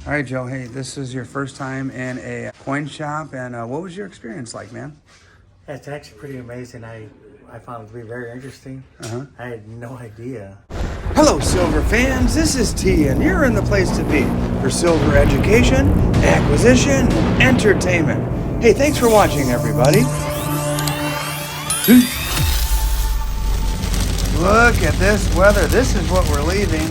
All right, Joe. Hey, this is your first time in a coin shop, and what was your experience like, man? It's actually pretty amazing. I found it to be very interesting. I had no idea. Hello, silver fans. This is T, and you're in the place to be for silver education, acquisition, and entertainment. Hey, thanks for watching, everybody. Look at this weather. This is what we're leaving.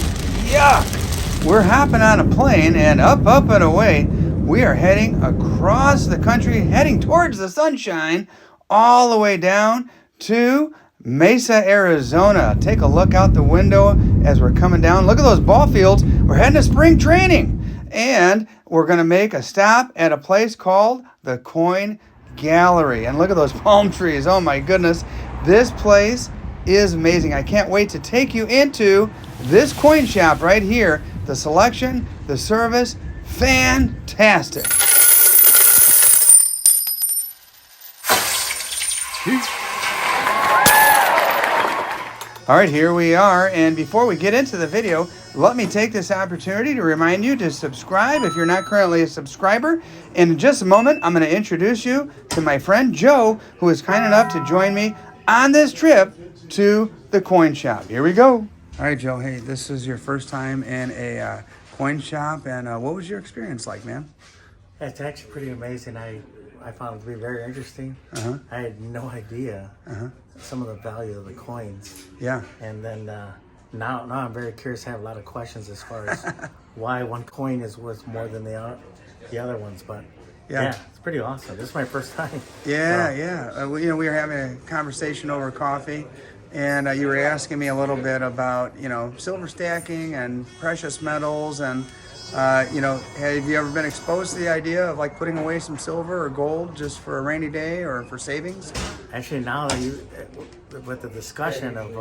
Yuck! We're hopping on a plane and up and away. We are heading across the country, heading towards the sunshine, all the way down to Mesa, Arizona. Take a look out the window as we're coming down. Look at those ball fields. We're heading to spring training. And we're going to make a stop at a place called the Coin Gallery. And look at those palm trees. Oh my goodness. This place is amazing. I can't wait to take you into this coin shop right here. The selection, the service, fantastic. All right, here we are. And before we get into the video, let me take this opportunity to remind you to subscribe if you're not currently a subscriber. In just a moment, I'm going to introduce you to my friend Joe, who is kind enough to join me on this trip to the coin shop. Here we go. All right, Joe. Hey, this is your first time in a coin shop, and what was your experience like, man? It's actually pretty amazing. I found it to be very interesting. I had no idea some of the value of the coins. Yeah. And then now I'm very curious. I have a lot of questions as far as why one coin is worth more than the other ones. But yeah, it's pretty awesome. This is my first time. Yeah. We were having a conversation over coffee, and you were asking me a little bit about, silver stacking and precious metals, and, have you ever been exposed to the idea of like putting away some silver or gold just for a rainy day or for savings? Actually, now that with the discussion of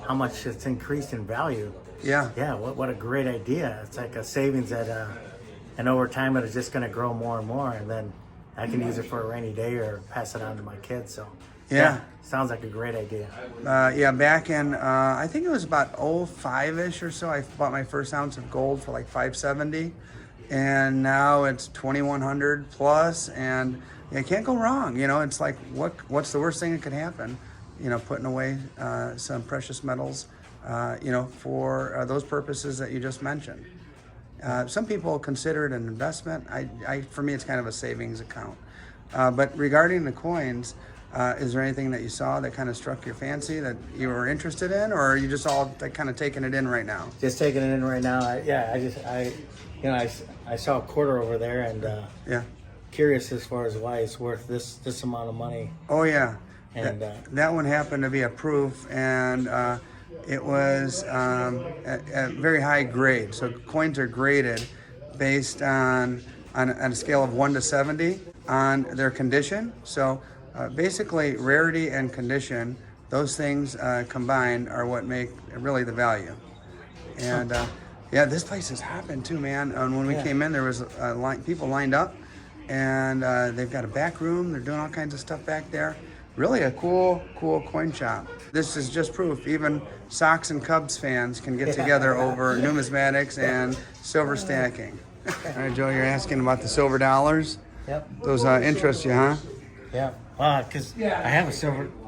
how much it's increased in value, what a great idea. It's like a savings and over time it's just going to grow more and more, and then I can use it for a rainy day or pass it on to my kids. So yeah, sounds like a great idea. Back in, I think it was about 05-ish or so, I bought my first ounce of gold for like $570, and now it's $2,100 plus, and you can't go wrong. It's like, what's the worst thing that could happen? Putting away some precious metals, for those purposes that you just mentioned. Some people consider it an investment. For me, it's kind of a savings account. But regarding the coins, is there anything that you saw that kind of struck your fancy that you were interested in, or are you just all kind of taking it in right now? Just taking it in right now. I saw a quarter over there, and curious as far as why it's worth this amount of money. Oh yeah, and that one happened to be a proof, and it was a very high grade. So coins are graded based on a scale of 1 to 70 on their condition. So basically, rarity and condition, those things combined are what make really the value. And this place is hopping too, man. And when we came in, there was people lined up, and they've got a back room. They're doing all kinds of stuff back there. Really a cool coin shop. This is just proof. Even Sox and Cubs fans can get together over numismatics and silver stacking. All right, Joe, you're asking about the silver dollars? Yep. Those interest you, huh? Yeah. Because I have a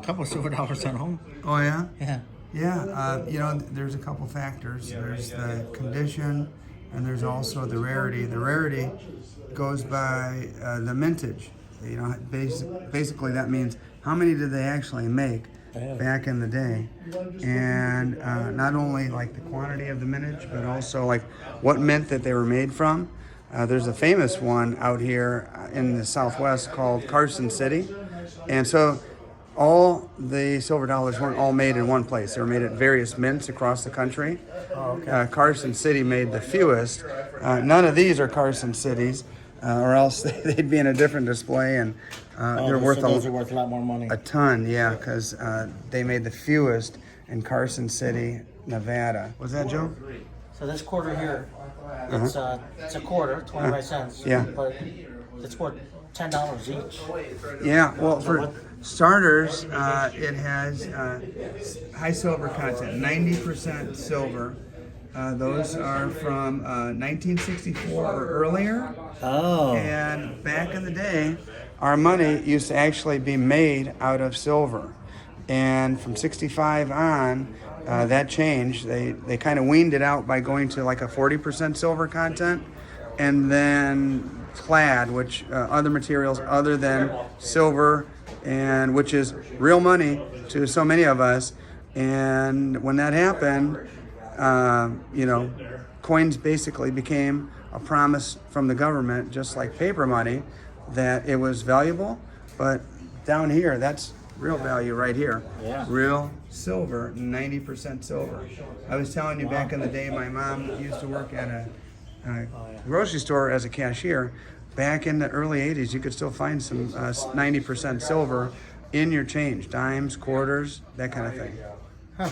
couple of silver dollars at home. Oh, yeah? Yeah. Yeah, there's a couple factors. There's the condition, and there's also the rarity. The rarity goes by the mintage. Basically that means how many did they actually make back in the day, and not only like the quantity of the mintage, but also like what mint that they were made from. There's a famous one out here in the Southwest called Carson City, and so all the silver dollars weren't all made in one place. They were made at various mints across the country. Oh, okay. Carson City made the fewest. None of these are Carson Cities, or else they'd be in a different display, and they're worth a lot more money. A ton, yeah, because they made the fewest in Carson City, Nevada. Was that, Joe? So this quarter here, it's a quarter, 25 cents. Yeah. But it's worth $10 each. Yeah, well, for starters, it has high silver content, 90% silver, Those are from 1964 or earlier. Oh. And back in the day, our money used to actually be made out of silver. And from 65 on, that changed. They kind of weaned it out by going to like a 40% silver content. And then clad, which other materials other than silver, and which is real money to so many of us. And when that happened, coins basically became a promise from the government, just like paper money, that it was valuable. But down here, that's real value right here. Yeah. Real silver, 90% silver. I was telling you back in the day, my mom used to work at a grocery store as a cashier. Back in the early 80s, you could still find some 90% silver in your change, dimes, quarters, that kind of thing. Huh.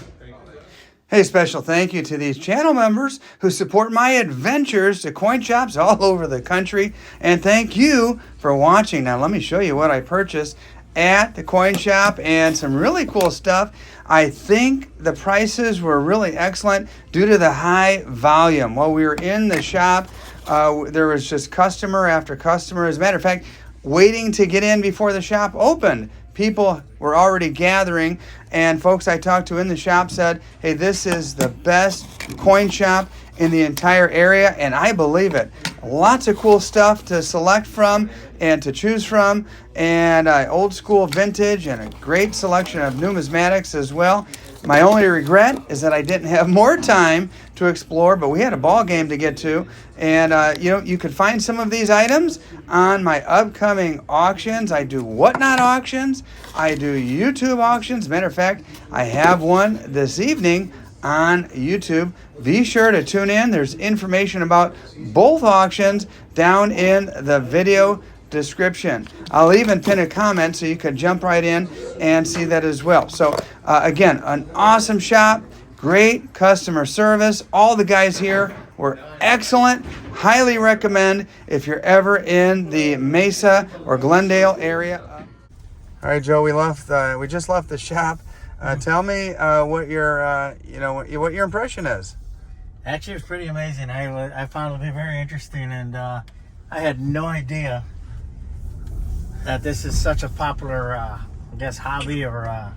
Hey, special thank you to these channel members who support my adventures to coin shops all over the country. And thank you for watching. Now, let me show you what I purchased at the coin shop and some really cool stuff. I think the prices were really excellent due to the high volume. While we were in the shop, there was just customer after customer. As a matter of fact, waiting to get in before the shop opened. People were already gathering, and folks I talked to in the shop said, hey, this is the best coin shop in the entire area, and I believe it. Lots of cool stuff to select from and to choose from, and old school vintage and a great selection of numismatics as well. My only regret is that I didn't have more time to explore, but we had a ball game to get to. And, you can find some of these items on my upcoming auctions. I do Whatnot auctions. I do YouTube auctions. Matter of fact, I have one this evening on YouTube. Be sure to tune in. There's information about both auctions down in the video description. I'll even pin a comment so you can jump right in and see that as well. So again, an awesome shop, great customer service. All the guys here were excellent. Highly recommend if you're ever in the Mesa or Glendale area. All right, Joe, we just left the shop. Tell me what your impression is. Actually, it's pretty amazing. I found it to be very interesting, and I had no idea that this is such a popular, hobby or.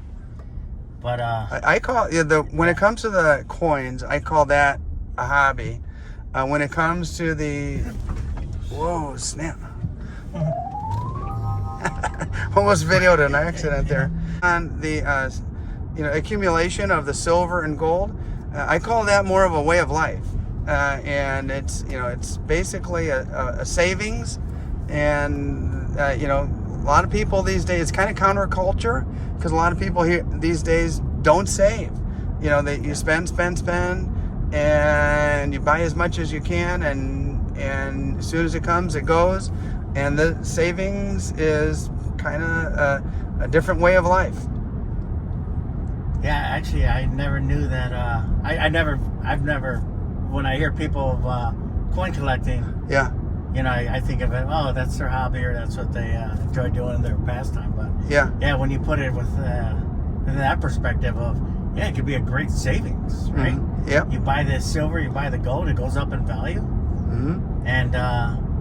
But I call when it comes to the coins, I call that a hobby. When it comes to the, whoa, snap! Almost videoed an accident there. On the accumulation of the silver and gold, I call that more of a way of life, and it's basically a savings, and a lot of people these days, it's kind of counterculture, because a lot of people here these days don't save. You spend, and you buy as much as you can, and as soon as it comes, it goes. And the savings is kind of a different way of life. Yeah, actually, I never knew that. I've never, when I hear people of coin collecting, yeah, I think of it, oh, that's their hobby, or that's what they enjoy doing in their pastime. But yeah, when you put it with in that perspective of, it could be a great savings, right? Mm-hmm. Yeah. You buy the silver, you buy the gold, it goes up in value, mm-hmm. and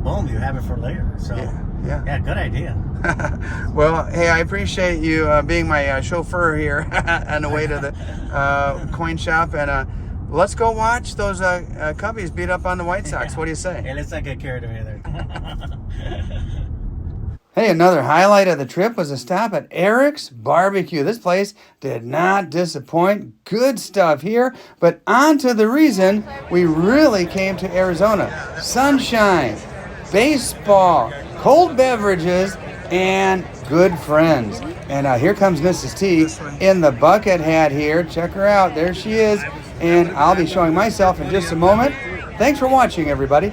boom, you have it for later. So yeah, good idea. Well, hey, I appreciate you being my chauffeur here on the way to the coin shop, and let's go watch those Cubbies beat up on the White Sox. What do you say? Hey, let's not get carried away there. Hey, another highlight of the trip was a stop at Eric's Barbecue. This place did not disappoint. Good stuff here. But on to the reason we really came to Arizona. Sunshine, baseball, cold beverages, and good friends. And here comes Mrs. T in the bucket hat here. Check her out. There she is. And I'll be showing myself in just a moment. Thanks for watching, everybody.